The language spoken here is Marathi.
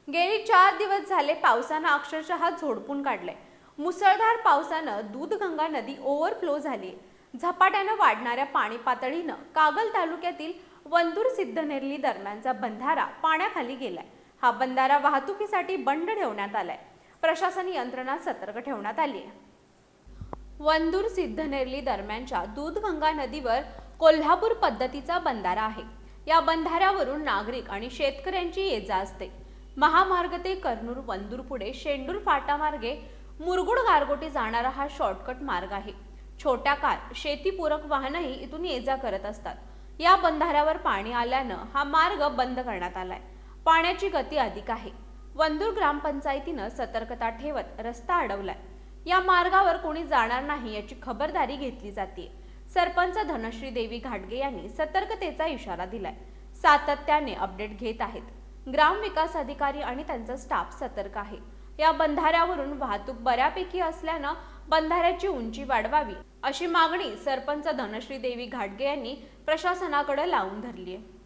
गेली 4 दिवस झाले पावसानं अक्षरशः झोडपून काढले। मुसळधार पावसानं दूधगंगा नदी ओव्हरफ्लो झाली। झपाट्यानं वाढणाऱ्या पाणी पातळीनं कागल तालुक्यातील वंदूर सिद्धनेरली दरम्यानचा बंधारा पाण्याखाली गेलाय। हा बंधारा वाहतुकीसाठी बंद ठेवण्यात आलाय। प्रशासकीय यंत्रणा सतर्क ठेवण्यात आली आहे। वंदूर सिद्धनेरली दरम्यानच्या दूधगंगा नदीवर कोल्हापूर पद्धतीचा बंधारा आहे। या बंधाऱ्यावरून नागरिक आणि शेतकऱ्यांची ये-जा असते। महामार्ग ते कर्नूर वंदूर पुढे शेंडूर फाटा मार्गे मुरगुड गारगोटी जाणारा हा शॉर्टकट मार्ग आहे। छोट्या कार शेतीपूरक वाहनही इथून ये-जा करत असतात। या बंधाऱ्यावर पाणी आल्यानं हा मार्ग बंद करण्यात आलाय। पाण्याची गती अधिक आहे। वंदूर ग्रामपंचायतीनं सतर्कता ठेवत रस्ता अडवलाय। या मार्गावर कोणी जाणार नाही याची खबरदारी घेतली जाते। सरपंच धनश्री देवी घाटगे यांनी सतर्कतेचा इशारा दिलाय। सातत्याने अपडेट घेत आहेत। ग्राम विकास अधिकारी आणि त्यांचा स्टाफ सतर्क आहे। या बंधाऱ्यावरून वाहतूक बऱ्यापैकी असल्यानं बंधाऱ्याची उंची वाढवावी अशी मागणी सरपंच धनश्री देवी घाटगे यांनी प्रशासनाकडे लावून धरली आहे।